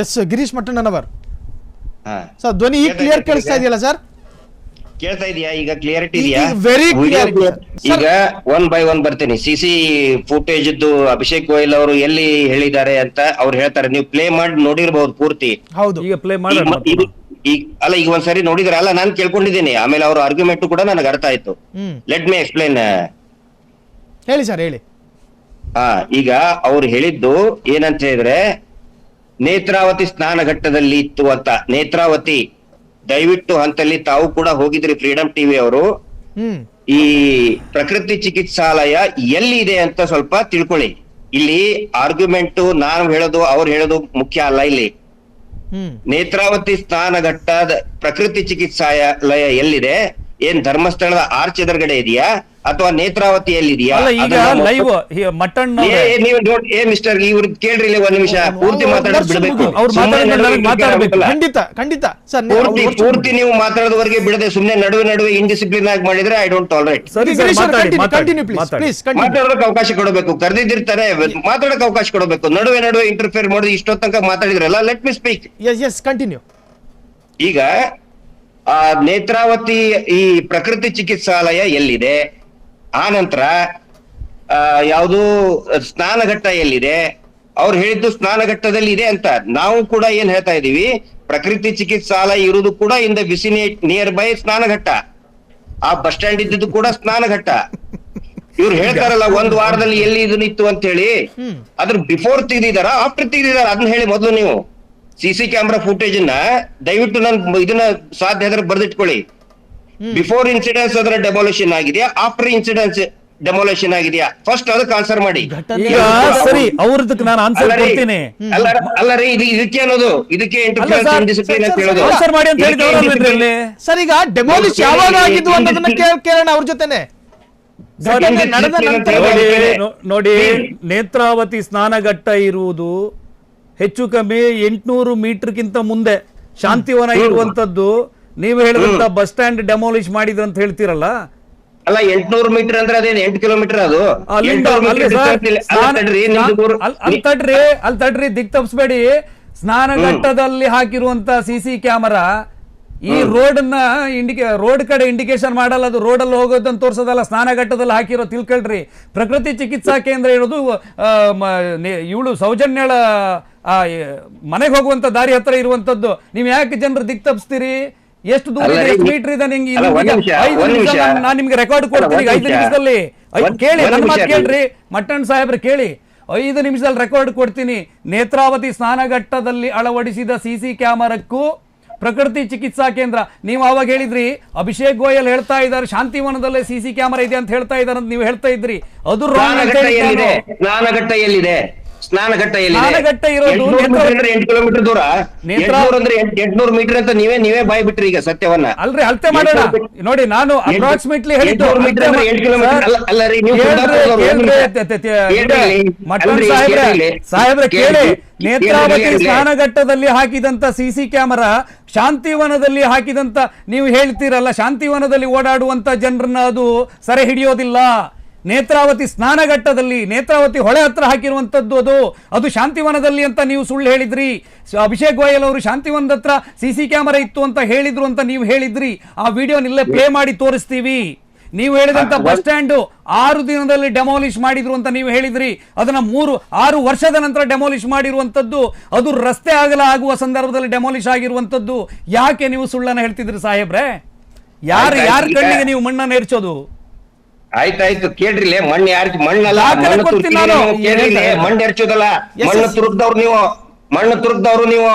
S Girish Mattannanavar sir ಧ್ವನಿ ಈಗ clear ಕೇಳಿಸ್ತಾ ಇದೆಯಲ್ಲ ಸರ್? ಕೇಳ್ತಾ ಇದೆಯಾ ಈಗ? ಕ್ಲಿಯರಿಟಿ ಇದೆಯಾ? Very clear. ಈಗ ಒನ್ ಬೈ ಒನ್ ಬರ್ತೀನಿ. ಸಿಸಿ ಫುಟೇಜ್ ಇದ್ದು ಅಭಿಷೇಕ್ ಗೋಯಲ್ ಅವರು ಎಲ್ಲಿ ಹೇಳಿದ್ದಾರೆ ಅಂತ ಅವ್ರು ಹೇಳ್ತಾರೆ. ನೀವು ಪ್ಲೇ ಮಾಡಿ ನೋಡಿರ್ಬಹುದು ಪೂರ್ತಿ. ಹೌದು, ಈಗ ಪ್ಲೇ ಮಾಡಿ ಅಲ್ಲ ಈಗ ಒಂದ್ಸರಿ ನೋಡಿದ್ರೆ ಅಲ್ಲ ನಾನು ಕೇಳ್ಕೊಂಡಿದ್ದೀನಿ. ಆಮೇಲೆ ಅವ್ರ ಆರ್ಗ್ಯುಮೆಂಟ್ ಕೂಡ ನನಗೆ ಅರ್ಥ ಆಯ್ತು. Let me explain. ಹೇಳಿ ಸರ್, ಹೇಳಿ. ಈಗ ಅವ್ರು ಹೇಳಿದ್ದು ಏನಂತ ಹೇಳಿದ್ರೆ ನೇತ್ರಾವತಿ ಸ್ನಾನಘಟ್ಟದಲ್ಲಿ ಇತ್ತು ಅಂತ. ನೇತ್ರಾವತಿ ದಯವಿಟ್ಟು ಹಂತಲ್ಲಿ ತಾವು ಕೂಡ ಹೋಗಿದ್ರಿ ಫ್ರೀಡಂ ಟಿವಿ ಅವರು. ಈ ಪ್ರಕೃತಿ ಚಿಕಿತ್ಸಾಲಯ ಎಲ್ಲಿ ಇದೆ ಅಂತ ಸ್ವಲ್ಪ ತಿಳ್ಕೊಳ್ಳಿ. ಇಲ್ಲಿ ಆರ್ಗ್ಯುಮೆಂಟ್ ನಾನು ಹೇಳೋದು ಅವ್ರು ಹೇಳೋದು ಮುಖ್ಯ ಅಲ್ಲ. ಇಲ್ಲಿ ನೇತ್ರಾವತಿ ಸ್ನಾನಘಟ್ಟದ ಪ್ರಕೃತಿ ಚಿಕಿತ್ಸಾಲಯ ಎಲ್ಲಿದೆ? ಏನ್ ಧರ್ಮಸ್ಥಳದ ಆರ್ಚ್ ಎದುರುಗಡೆ ಇದೆಯಾ ಅಥವಾ ನೇತ್ರಾವತಿಯಲ್ಲಿದೆಯಾ? ಈಗ ಲೈವ್ ಮಟನ್ ಮಿಸ್ಟರ್ ಇವ್ರು ಕೇಳ್ರಿ ಇಲ್ಲಿ ಒಂದ್ ನಿಮಿಷ ಪೂರ್ತಿ ಮಾತಾಡೋದು ಬಿಡಬೇಕು. ಖಂಡಿತ ಸರ್, ಪೂರ್ತಿ ನೀವು ಮಾತಾಡೋದವರೆಗೆ ಬಿಡದೆ ಸುಮ್ನೆ ನಡುವೆ ಇಂಡಿಸಿಪ್ಲಿನ್ ಆಗಿ ಮಾಡಿದ್ರೆ ಐ ಡೋಂಟ್ ಟಾಲರೇಟ್. ಮಾತಾಡೋದಕ್ಕೆ ಅವಕಾಶ ಕೊಡಬೇಕು. ಕರೆದಿದ್ದಿರ್ತಾರೆ, ಮಾತಾಡೋಕೆ ಅವಕಾಶ ಕೊಡಬೇಕು. ನಡುವೆ ಇಂಟರ್ಫಿಯರ್ ಮಾಡೋದು ಇಷ್ಟೊತ್ತ ತನಕ ಮಾತಾಡಿದ್ರಲ್ಲ. Let me speak. ಕಂಟಿನ್ಯೂ. ಈಗ ನೇತ್ರಾವತಿ ಈ ಪ್ರಕೃತಿ ಚಿಕಿತ್ಸಾಲಯ ಎಲ್ಲಿದೆ? ಆ ನಂತರ ಯಾವುದು ಸ್ನಾನಘಟ್ಟ ಎಲ್ಲಿದೆ? ಅವ್ರು ಹೇಳಿದ್ದು ಸ್ನಾನಘಟ್ಟದಲ್ಲಿ ಇದೆ ಅಂತ. ನಾವು ಕೂಡ ಏನ್ ಹೇಳ್ತಾ ಇದೀವಿ, ಪ್ರಕೃತಿ ಚಿಕಿತ್ಸಾಲಯ ಇರುವುದು ಕೂಡ ಇನ್ ದ ವಿಸಿನೇಟ್ ನಿಯರ್ ಬೈ ಸ್ನಾನಘಟ್ಟ. ಆ ಬಸ್ ಸ್ಟ್ಯಾಂಡ್ ಇದ್ದಿದ್ದು ಕೂಡ ಸ್ನಾನಘಟ್ಟ. ಇವ್ರು ಹೇಳ್ತಾರಲ್ಲ ಒಂದ್ ವಾರದಲ್ಲಿ ಎಲ್ಲಿ ಇದು ನಿಂತು ಅಂತ ಹೇಳಿ, ಅದ್ರ ಬಿಫೋರ್ ತೆಗ್ದಿದಾರ ಆಫ್ಟರ್ ತೆಗ್ದಿದಾರ ಅದನ್ನ ಹೇಳಿ ಮೊದಲು ನೀವು. ಸಿಸಿ ಕ್ಯಾಮ್ರಾ ಫುಟೇಜ್ ನ ದಯವಿಟ್ಟು ನಾನು ಇದನ್ನ ಸಾಧ್ಯ ಆದ್ರೆ ಬರ್ದಿಟ್ಕೊಳ್ಳಿ. ಬಿಫೋರ್ ಇನ್ಸಿಡೆನ್ಸ್ ಅದರ ಡೆಮಾಲಿಷನ್ ಆಗಿದೆಯಾ, ಆಫ್ಟರ್ ಇನ್ಸಿಡೆನ್ಸ್ ಡೆಮಾಲಿಷನ್ ಆಗಿದೆಯಾ? ಫಸ್ಟ್ ಅದಕ್ಕೆ ಆನ್ಸರ್ ಮಾಡಿ. ಸರಿ, ಅವ್ರದಕ್ಕೆ ನಾನು ಆನ್ಸರ್ ಕೊಡ್ತೀನಿ. ಅಲ್ಲ ರೀ, ಇದಕ್ಕೆ ಅನ್ನೋದು ಇದಕ್ಕೆ ಡಿಸಿಪ್ಲಿನ್ ಅಂತ ಹೇಳೋದು. ಆನ್ಸರ್ ಮಾಡಿ ಅಂತ ಹೇಳಿದ್ರೆ ಸರ್, ಈಗ ಡೆಮಾಲಿಷ್ ಯಾವಾಗ ಆಗಿದ್ದು ಅನ್ನೋದನ್ನ ಕೇಳೋಣ ಅವ್ರ ಜೊತೆನೆ. ನೋಡಿ, ನೇತ್ರಾವತಿ ಸ್ನಾನಘಟ್ಟ ಇರುವುದು ಹೆಚ್ಚು ಕಮ್ಮಿ 800 ಮೀಟರ್ಗಿಂತ ಮುಂದೆ ಶಾಂತಿವನ ಇರುವಂತದ್ದು. ನೀವು ಹೇಳಿದಂತ ಬಸ್ ಸ್ಟ್ಯಾಂಡ್ ಡೆಮಾಲಿಷ್ ಮಾಡಿದ್ರು ಅಂತ ಹೇಳ್ತೀರಲ್ಲ. ಅಲ್ಲ 800 ಮೀಟರ್ ಅಂದ್ರೆ ಅದೇನು 8 ಕಿಲೋಮೀಟರ್? ಅದು ಅಲ್ಲಿ ತಡ್ರಿ, ದಿಕ್ ತಪ್ಪಿಸ್ಬೇಡಿ. ಸ್ನಾನಘಟ್ಟದಲ್ಲಿ ಹಾಕಿರುವಂತ ಸಿಸಿ ಕ್ಯಾಮರಾ ಈ ರೋಡ್ ರೋಡ್ ಕಡೆ ಇಂಡಿಕೇಶನ್ ಮಾಡಲ್ಲ. ಅದು ರೋಡ್ ಅಲ್ಲಿ ಹೋಗೋದನ್ನ ತೋರ್ಸೋದಲ್ಲ, ಸ್ನಾನಘಟ್ಟದಲ್ಲಿ ಹಾಕಿರೋ. ತಿಳ್ಕೊಳ್ರಿ, ಪ್ರಕೃತಿ ಚಿಕಿತ್ಸಾ ಕೇಂದ್ರ ಇರೋದು ಇವಳು ಸೌಜನ್ಯಳ ಮನೆಗೆ ಹೋಗುವಂತ ದಾರಿ ಹತ್ರ ಇರುವಂತದ್ದು. ನೀವ್ ಯಾಕೆ ಜನರು ದಿಕ್ ತಪ್ಪಿಸ್ತೀರಿ? ಎಷ್ಟು ದೂರ ಇದೆ, ಎಷ್ಟು ಮೀಟರ್ ಇದೆ? ನಾನು ನಿಮ್ಗೆ ರೆಕಾರ್ಡ್ ಕೊಡ್ತೀನಿ 5 ನಿಮಿಷದಲ್ಲಿ. ಕೇಳಿ, ನನ್ನ ಮಾತು ಕೇಳ್ರಿ ಮಟ್ಟಣ್ಣ ಸಾಹೇಬ್ರೆ, ಕೇಳಿ. 5 ನಿಮಿಷದಲ್ಲಿ ರೆಕಾರ್ಡ್ ಕೊಡ್ತೀನಿ. ನೇತ್ರಾವತಿ ಸ್ನಾನಘಟ್ಟದಲ್ಲಿ ಅಳವಡಿಸಿದ ಸಿಸಿ ಕ್ಯಾಮರಕ್ಕೂ ಪ್ರಕೃತಿ ಚಿಕಿತ್ಸಾ ಕೇಂದ್ರ, ನೀವು ಅವಾಗ ಹೇಳಿದ್ರಿ ಅಭಿಷೇಕ್ ಗೋಯಲ್ ಹೇಳ್ತಾ ಇದ್ದಾರೆ ಶಾಂತಿವನದಲ್ಲೇ ಸಿಸಿ ಕ್ಯಾಮರಾ ಇದೆ ಅಂತ ಹೇಳ್ತಾ ಇದ್ದಾರೆ ಅಂತ ನೀವು ಹೇಳ್ತಾ ಇದ್ರಿ. ಅದು ಸ್ನಾನಘಟ್ಟ ಎಲ್ಲಿದೆ? ಸ್ನಾನಘಟ್ಟ ಇರೋದು 8 ಕಿಲೋಮೀಟರ್ ದೂರ. 800 ಮೀಟರ್ ಅಂತ ನೀವೇ ಬಾಯ್ ಬಿಟ್ರಿ ಈಗ ಸತ್ಯವನ್ನ. ಅಲ್ರಿ, ಅಳತೆ ಮಾಡೋಣ ನೋಡಿ. ನಾನು ಅಪ್ರಾಕ್ಸಿಮೇಟ್ಲಿ ಹೇಳಿದ್ದು ಸಾಹೇಬ್ರೆ ಕೇಳಿ. ನೇತ್ರಾವತಿ ಸ್ನಾನಘಟ್ಟದಲ್ಲಿ ಹಾಕಿದಂತ ಸಿಸಿ ಕ್ಯಾಮರಾ ಶಾಂತಿವನದಲ್ಲಿ ಹಾಕಿದಂತ ನೀವು ಹೇಳ್ತೀರಲ್ಲ, ಶಾಂತಿವನದಲ್ಲಿ ಓಡಾಡುವಂತ ಜನರನ್ನ ಅದು ಸೆರೆ ಹಿಡಿಯೋದಿಲ್ಲ. ನೇತ್ರಾವತಿ ಸ್ನಾನಘಟ್ಟದಲ್ಲಿ, ನೇತ್ರಾವತಿ ಹೊಳೆ ಹತ್ರ ಹಾಕಿರುವಂತದ್ದು ಅದು ಶಾಂತಿವನದಲ್ಲಿ ಅಂತ ನೀವು ಸುಳ್ಳು ಹೇಳಿದ್ರಿ. ಅಭಿಷೇಕ್ ಗೋಯಲ್ ಅವರು ಶಾಂತಿವನದ ಹತ್ರ ಸಿಸಿ ಕ್ಯಾಮರಾ ಇತ್ತು ಅಂತ ಹೇಳಿದ್ರು ಅಂತ ನೀವು ಹೇಳಿದ್ರಿ. ಆ ವಿಡಿಯೋನಿಲ್ಲೇ ಪ್ಲೇ ಮಾಡಿ ತೋರಿಸ್ತೀವಿ. ನೀವು ಹೇಳಿದಂತ ಬಸ್ ಸ್ಟ್ಯಾಂಡ್ 6 ದಿನದಲ್ಲಿ ಡೆಮಾಲಿಷ್ ಮಾಡಿದ್ರು ಅಂತ ನೀವು ಹೇಳಿದ್ರಿ. ಅದನ್ನ 6 ವರ್ಷದ ನಂತರ ಡೆಮಾಲಿಷ್ ಮಾಡಿರುವಂತದ್ದು. ಅದು ರಸ್ತೆ ಆಗುವ ಸಂದರ್ಭದಲ್ಲಿ ಡೆಮಾಲಿಷ್ ಆಗಿರುವಂತದ್ದು. ಯಾಕೆ ನೀವು ಸುಳ್ಳನ್ನ ಹೇಳ್ತಿದ್ರಿ ಸಾಹೇಬ್ರೆ? ಯಾರ ಕಣ್ಣಿಗೆ ನೀವು ಮಣ್ಣನ್ನು ಎರಚೋದು? ಆಯ್ತಾಯ್ತು ಕೇಳ್ರಿ. ಮಣ್ಣು ಮಣ್ಣಲ್ಲ, ಮಣ್ಣು ಎರಚೋದಲ್ಲ. ಮಣ್ಣು ತುರುಗ್ದವ್ರು ನೀವು.